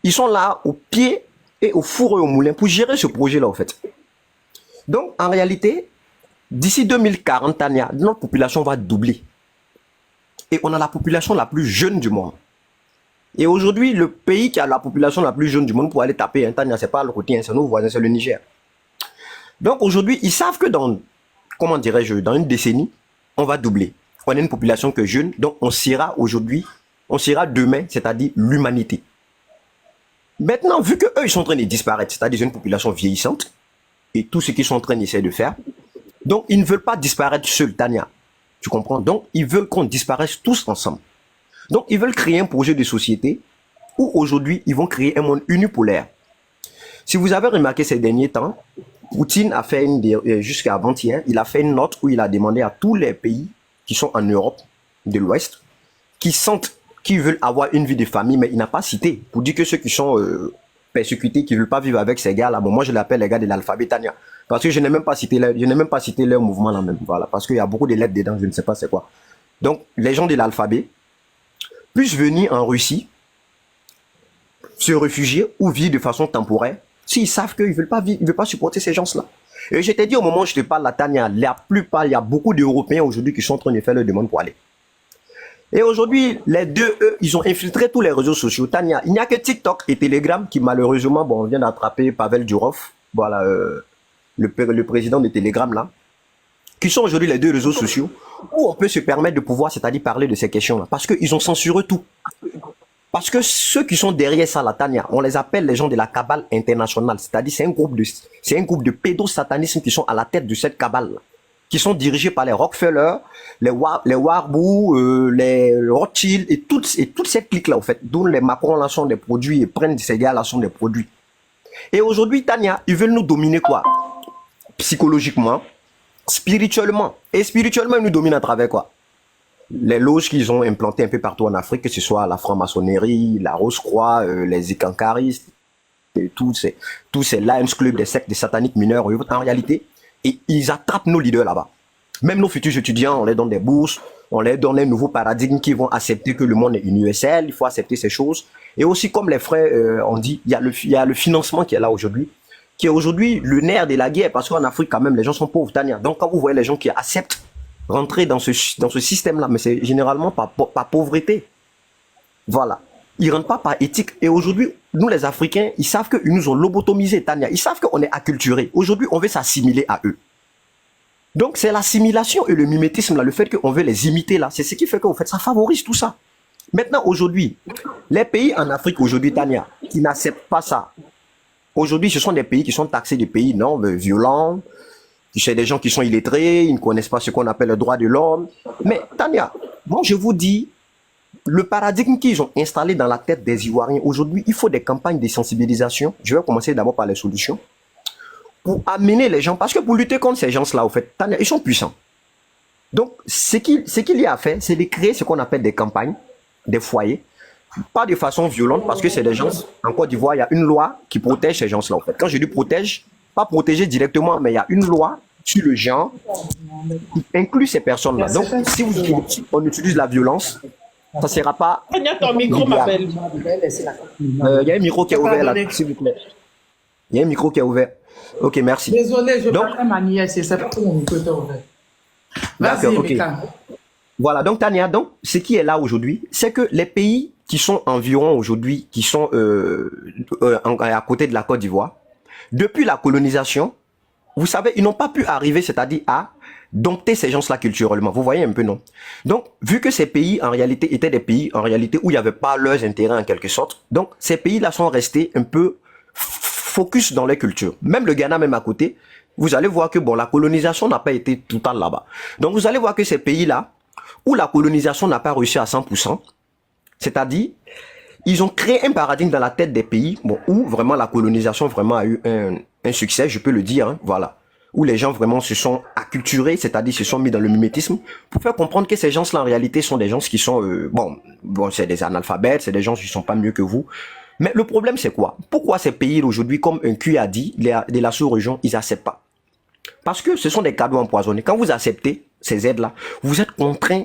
ils sont là au pied et au four et au moulin pour gérer ce projet-là, en fait. Donc, en réalité, d'ici 2040, Tania, notre population va doubler. Et on a la population la plus jeune du monde. Et aujourd'hui, le pays qui a la population la plus jeune du monde pour aller taper, hein, Tania, c'est pas le côté, hein, c'est nos voisins, c'est le Niger. Donc, aujourd'hui, ils savent que dans une décennie, on va doubler. On a une population que jeune, donc on sera demain, c'est-à-dire l'humanité. Maintenant, vu qu'eux, ils sont en train de disparaître, c'est-à-dire une population vieillissante, et tout ce qu'ils sont en train d'essayer de faire, donc ils ne veulent pas disparaître seuls, Tania. Tu comprends? Donc, ils veulent qu'on disparaisse tous ensemble. Donc, ils veulent créer un projet de société où aujourd'hui, ils vont créer un monde unipolaire. Si vous avez remarqué ces derniers temps, Poutine a fait jusqu'à avant-hier, il a fait une note où il a demandé à tous les pays qui sont en Europe de l'Ouest, qui veulent avoir une vie de famille, mais il n'a pas cité, pour dire que ceux qui sont persécutés, qui ne veulent pas vivre avec ces gars-là, bon, moi je l'appelle les gars de l'alphabet, Tania, parce que je n'ai même pas cité leur mouvement là même, voilà, parce qu'il y a beaucoup de lettres dedans, je ne sais pas c'est quoi. Donc, les gens de l'alphabet puissent venir en Russie, se réfugier ou vivre de façon temporaire, s'ils savent qu'ils ne veulent pas supporter ces gens-là. Et je t'ai dit au moment où je te parle, la Tania, la plupart, il y a beaucoup d'Européens aujourd'hui qui sont en train de faire leur demande pour aller. Et aujourd'hui, les deux, eux, ils ont infiltré tous les réseaux sociaux. Tania, il n'y a que TikTok et Telegram qui, malheureusement, on vient d'attraper Pavel Durov, voilà, le président de Telegram, là, qui sont aujourd'hui les 2 réseaux sociaux où on peut se permettre de pouvoir, c'est-à-dire parler de ces questions-là. Parce qu'ils ont censuré tout. Parce que ceux qui sont derrière ça, la Tania, on les appelle les gens de la cabale internationale. C'est-à-dire, c'est un groupe de pédosatanisme qui sont à la tête de cette cabale-là. qui sont dirigés par les Rockefeller, les Warburg, les Rothschild et toute cette clique-là, en fait, dont les Macron là sont des produits et prennent ces gars-là sont des produits. Et aujourd'hui, Tania, ils veulent nous dominer quoi? Psychologiquement, spirituellement. Et spirituellement, ils nous dominent à travers quoi? Les loges qu'ils ont implantées un peu partout en Afrique, que ce soit la franc-maçonnerie, la Rose-Croix, les Ikankaristes, et tous ces Lions Club, des sectes, des sataniques mineurs, en réalité, et ils attrapent nos leaders là-bas. Même nos futurs étudiants, on les donne des bourses, on les donne un nouveau paradigme qui vont accepter que le monde est universel, il faut accepter ces choses. Et aussi, comme les frères ont dit, il y a le financement qui est là aujourd'hui, qui est aujourd'hui le nerf de la guerre, parce qu'en Afrique, quand même, les gens sont pauvres, Tania. Donc, quand vous voyez les gens qui acceptent rentrer dans ce système-là, mais c'est généralement par pauvreté. Voilà. Ils ne rentrent pas par éthique. Et aujourd'hui, nous, les Africains, ils savent qu'ils nous ont lobotomisés, Tania. Ils savent qu'on est acculturés. Aujourd'hui, on veut s'assimiler à eux. Donc, c'est l'assimilation et le mimétisme, là, le fait qu'on veut les imiter, là, c'est ce qui fait qu'en fait, ça favorise tout ça. Maintenant, aujourd'hui, les pays en Afrique, aujourd'hui, Tania, qui n'acceptent pas ça, aujourd'hui, ce sont des pays qui sont taxés des pays non violents, c'est des gens qui sont illettrés, ils ne connaissent pas ce qu'on appelle le droit de l'homme. Mais, Tania, moi, je vous dis, le paradigme qu'ils ont installé dans la tête des Ivoiriens, aujourd'hui, il faut des campagnes de sensibilisation. Je vais commencer d'abord par les solutions. Pour amener les gens, parce que pour lutter contre ces gens-là, au fait, Tania, ils sont puissants. Donc, ce qu'il y a à faire, c'est de créer ce qu'on appelle des campagnes, des foyers, pas de façon violente, parce que c'est des gens, en Côte d'Ivoire, il y a une loi qui protège ces gens-là, en fait. Quand je dis protège, pas protéger directement, mais il y a une loi sur le genre qui inclut ces personnes-là. Donc, si on utilise la violence, ça ne sera pas... Ton micro m'appelle. Il y a un micro qui est ouvert là, s'il vous plaît. Il y a un micro qui est ouvert. Ok, merci. Désolé, je parle à ma nièce, c'est pas pour mon micro est ouvert. Vas-y, ok. Mika. Voilà, donc Tania, donc, ce qui est là aujourd'hui, c'est que les pays qui sont environ aujourd'hui, qui sont à côté de la Côte d'Ivoire, depuis la colonisation, vous savez, ils n'ont pas pu arriver, c'est-à-dire à dompter ces gens-là culturellement. Vous voyez un peu, non? Donc, vu que ces pays, en réalité, étaient des pays, en réalité, où il n'y avait pas leurs intérêts, en quelque sorte, donc, ces pays-là sont restés un peu focus dans les cultures. Même le Ghana, même à côté, vous allez voir que, bon, la colonisation n'a pas été totale là-bas. Donc, vous allez voir que ces pays-là, où la colonisation n'a pas réussi à 100%, c'est-à-dire, ils ont créé un paradigme dans la tête des pays, bon, où vraiment la colonisation vraiment a eu un succès, je peux le dire, hein, voilà. Où les gens vraiment se sont acculturés, c'est-à-dire se sont mis dans le mimétisme, pour faire comprendre que ces gens-là, en réalité, sont des gens qui sont, bon, c'est des analphabètes, c'est des gens qui sont pas mieux que vous. Mais le problème, c'est quoi? Pourquoi ces pays, aujourd'hui, comme un QI a dit, de la sous-région, ils acceptent pas? Parce que ce sont des cadeaux empoisonnés. Quand vous acceptez ces aides-là, vous êtes contraint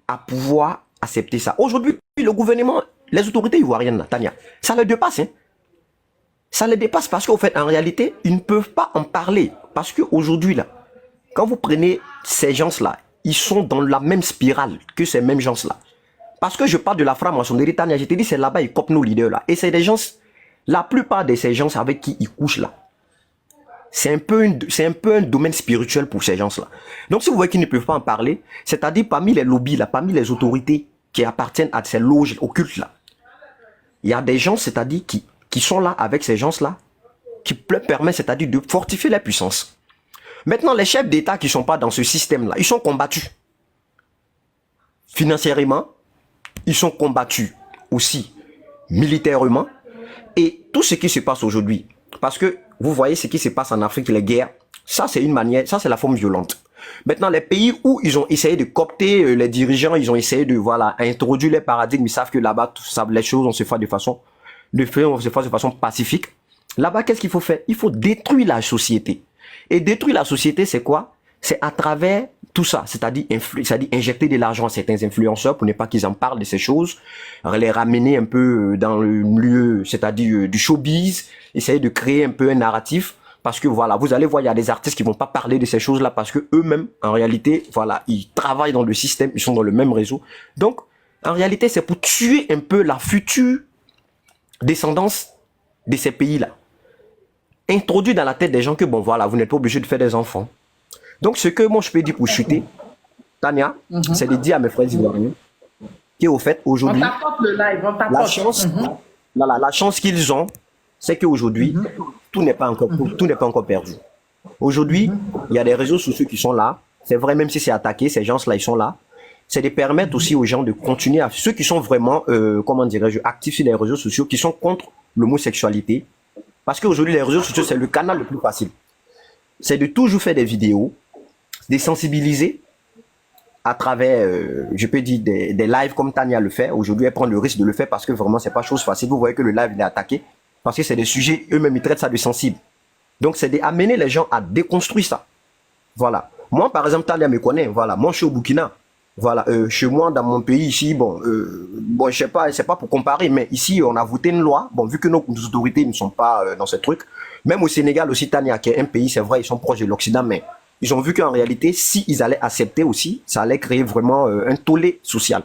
à pouvoir accepter ça. Aujourd'hui, le gouvernement, les autorités ivoiriennes, Tania, ça les dépasse, hein. Ça les dépasse parce qu'en fait, en réalité, ils ne peuvent pas en parler. Parce qu'aujourd'hui, là, quand vous prenez ces gens-là, ils sont dans la même spirale que ces mêmes gens-là. Parce que je parle de la franc-maçonnerie, Tania, je te dis, c'est là-bas, ils copent nos leaders, là. Et c'est des gens, la plupart de ces gens avec qui ils couchent, là. C'est un peu un domaine spirituel pour ces gens-là. Donc, si vous voyez qu'ils ne peuvent pas en parler, c'est-à-dire parmi les lobbies, là, parmi les autorités qui appartiennent à ces loges occultes, là, il y a des gens, c'est-à-dire qui sont là avec ces gens-là, qui permettent, c'est-à-dire de fortifier la puissance. Maintenant, les chefs d'État qui ne sont pas dans ce système-là, ils sont combattus. Financièrement, ils sont combattus aussi militairement. Et tout ce qui se passe aujourd'hui, parce que vous voyez ce qui se passe en Afrique, les guerres, ça c'est une manière, ça c'est la forme violente. Maintenant, les pays où ils ont essayé de coopter les dirigeants, ils ont essayé de, voilà, introduire les paradigmes, ils savent que là-bas, les choses, on se fait de façon pacifique. Là-bas, qu'est-ce qu'il faut faire? Il faut détruire la société. Et détruire la société, c'est quoi? C'est à travers tout ça, c'est-à-dire injecter de l'argent à certains influenceurs pour ne pas qu'ils en parlent de ces choses, les ramener un peu dans le milieu, c'est-à-dire du showbiz, essayer de créer un peu un narratif, parce que voilà, vous allez voir, il y a des artistes qui vont pas parler de ces choses-là parce que eux-mêmes, en réalité, voilà, ils travaillent dans le système, ils sont dans le même réseau. Donc, en réalité, c'est pour tuer un peu la future descendance de ces pays-là. Introduire dans la tête des gens que, bon, voilà, vous n'êtes pas obligé de faire des enfants. Donc, ce que moi, je peux dire pour chuter, Tania, c'est de dire à mes frères ivoiriens qu'au fait, aujourd'hui, on t'apporte le live, on t'apporte. La chance qu'ils ont, c'est qu'aujourd'hui, tout n'est pas encore perdu. Aujourd'hui, il y a des réseaux sociaux qui sont là, C'est vrai, même si c'est attaqué, ces gens-là, ils sont là. C'est de permettre aussi aux gens de continuer à, ceux qui sont vraiment, comment dirais-je, actifs sur les réseaux sociaux, qui sont contre l'homosexualité. Parce qu'aujourd'hui, les réseaux sociaux, c'est le canal le plus facile. C'est de toujours faire des vidéos, de sensibiliser à travers, je peux dire, des lives comme Tania le fait. Aujourd'hui, elle prend le risque de le faire parce que vraiment, c'est pas chose facile. Vous voyez que le live, il est attaqué. Parce que c'est des sujets, eux-mêmes, ils traitent ça de sensible. Donc, c'est d'amener les gens à déconstruire ça. Voilà. Moi, par exemple, Tania me connaît. Voilà. Moi, je suis au Burkina. Voilà. Chez moi, dans mon pays, ici, bon, je sais pas, c'est pas pour comparer, mais ici, on a voté une loi. Bon, vu que nos autorités ne sont pas dans ce truc. Même au Sénégal aussi, Tania, qui est un pays, c'est vrai, ils sont proches de l'Occident, mais ils ont vu qu'en réalité, s'ils allaient accepter aussi, ça allait créer vraiment un tollé social.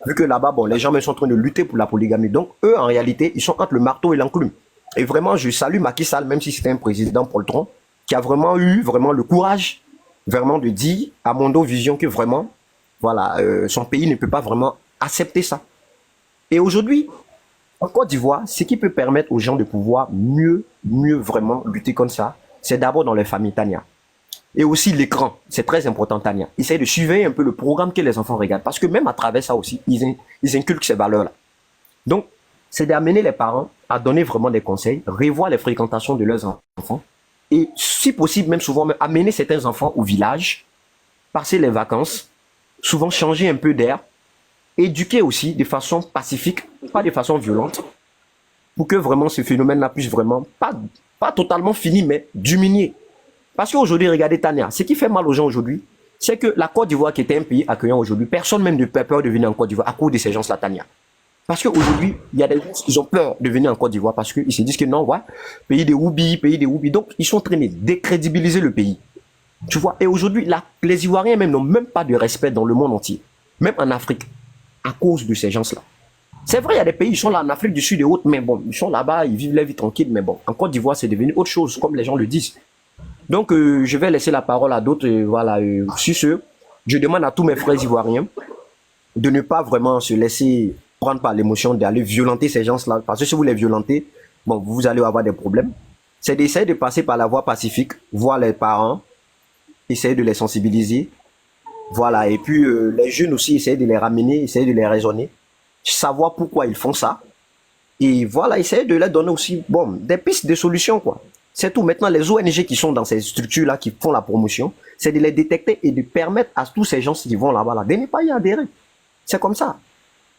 Vu que là-bas, bon, les gens sont en train de lutter pour la polygamie. Donc, eux, en réalité, ils sont entre le marteau et l'enclume. Et vraiment, je salue Macky Sall, même si c'était un président poltron, qui a vraiment eu le courage, vraiment de dire à Mondo Vision que vraiment, voilà, son pays ne peut pas vraiment accepter ça. Et aujourd'hui, en Côte d'Ivoire, ce qui peut permettre aux gens de pouvoir mieux vraiment lutter contre ça, c'est d'abord dans les familles, Tania. Et aussi l'écran, c'est très important, Tania. Essayez de suivre un peu le programme que les enfants regardent, parce que même à travers ça aussi, ils inculquent ces valeurs-là. Donc, c'est d'amener les parents à donner vraiment des conseils, revoir les fréquentations de leurs enfants, et si possible, même souvent, amener certains enfants au village, passer les vacances, souvent changer un peu d'air, éduquer aussi de façon pacifique, pas de façon violente, pour que vraiment ce phénomène-là puisse vraiment, pas totalement finir, mais diminuer. Parce qu'aujourd'hui, regardez Tania, ce qui fait mal aux gens aujourd'hui, c'est que la Côte d'Ivoire, qui était un pays accueillant aujourd'hui, personne même ne peut peur de venir en Côte d'Ivoire à cause de ces gens-là, Tania. Parce qu'aujourd'hui, il y a des gens qui ont peur de venir en Côte d'Ivoire parce qu'ils se disent que non, ouais, pays des Houbi. Donc, ils sont en train de décrédibiliser le pays. Tu vois, et aujourd'hui, les Ivoiriens même n'ont même pas de respect dans le monde entier, même en Afrique, à cause de ces gens-là. C'est vrai, il y a des pays, ils sont là en Afrique du Sud et autres, mais bon, ils sont là-bas, ils vivent leur vie tranquille, mais bon, en Côte d'Ivoire, c'est devenu autre chose, comme les gens le disent. Donc, je vais laisser la parole à d'autres, voilà, sur ce, je demande à tous mes frères ivoiriens de ne pas vraiment se laisser prendre par l'émotion d'aller violenter ces gens-là, parce que si vous les violentez, bon, vous allez avoir des problèmes. C'est d'essayer de passer par la voie pacifique, voir les parents, essayer de les sensibiliser, voilà, et puis les jeunes aussi, essayer de les ramener, essayer de les raisonner, savoir pourquoi ils font ça, et voilà, essayer de leur donner aussi, bon, des pistes de solutions, quoi. C'est tout. Maintenant, les ONG qui sont dans ces structures-là, qui font la promotion, c'est de les détecter et de permettre à tous ces gens qui vont là-bas, là, de ne pas y adhérer. C'est comme ça.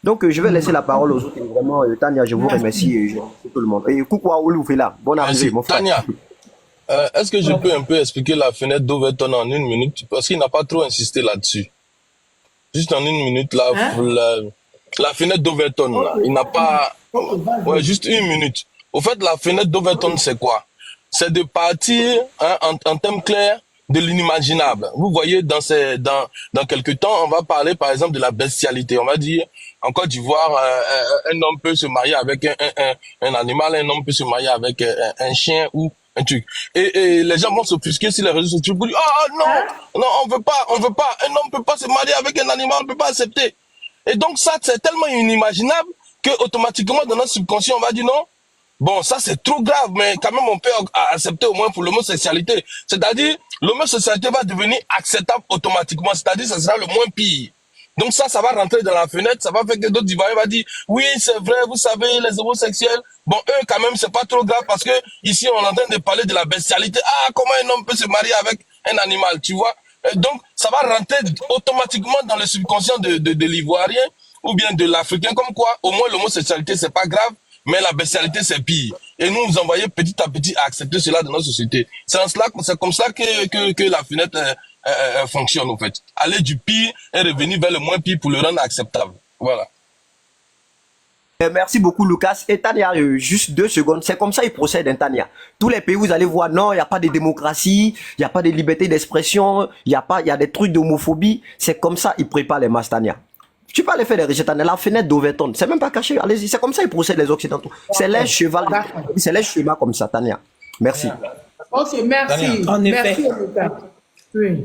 Donc, je vais laisser la parole aux autres. Vraiment, Tania, je vous remercie et je remercie tout le monde. Et coucou à Oulu, là. Bonne arrivée, mon frère. Tania, est-ce que je peux un peu expliquer la fenêtre d'Overton en 1 minute? Parce qu'il n'a pas trop insisté là-dessus. Juste en 1 minute, la fenêtre d'Overton, là, il n'a pas... Ouais, juste 1 minute. Au fait, la fenêtre d'Overton, c'est quoi? C'est de partir, hein, en termes clairs, de l'inimaginable. Vous voyez, dans quelques temps, on va parler, par exemple, de la bestialité. On va dire, en Côte d'Ivoire, un homme peut se marier avec un animal, un homme peut se marier avec un chien ou un truc. Et les gens vont s'offusquer sur les réseaux sociaux pour dire, non, on veut pas, un homme peut pas se marier avec un animal, on peut pas accepter. Et donc ça, c'est tellement inimaginable que automatiquement, dans notre subconscient, on va dire non. Bon, ça c'est trop grave, mais quand même on peut accepter au moins pour l'homosexualité. C'est-à-dire, l'homosexualité va devenir acceptable automatiquement, c'est-à-dire ça sera le moins pire. Donc ça va rentrer dans la fenêtre, ça va faire que d'autres Ivoiriens vont dire, oui c'est vrai, vous savez, les homosexuels, bon eux quand même c'est pas trop grave parce que ici on est en train de parler de la bestialité. Ah, comment un homme peut se marier avec un animal, tu vois? Donc ça va rentrer automatiquement dans le subconscient de l'Ivoirien ou bien de l'Africain, comme quoi au moins l'homosexualité c'est pas grave. Mais la bestialité, c'est pire. Et nous, nous envoyons petit à petit à accepter cela dans notre société. C'est comme ça que la fenêtre fonctionne, en fait. Aller du pire et revenir vers le moins pire pour le rendre acceptable. Voilà. Merci beaucoup, Lucas. Et Tania, juste 2 secondes. C'est comme ça qu'ils procèdent, Tania. Tous les pays, vous allez voir, non, il n'y a pas de démocratie, il n'y a pas de liberté d'expression, il y a des trucs d'homophobie. C'est comme ça qu'ils préparent les masses, Tania. Tu peux aller faire des rejettes, la fenêtre d'Overton. C'est même pas caché. Allez-y, c'est comme ça qu'ils procèdent les Occidentaux. C'est les chevals. C'est les chemins comme ça, Tania. Merci. Ok, merci. En effet. Merci, oui.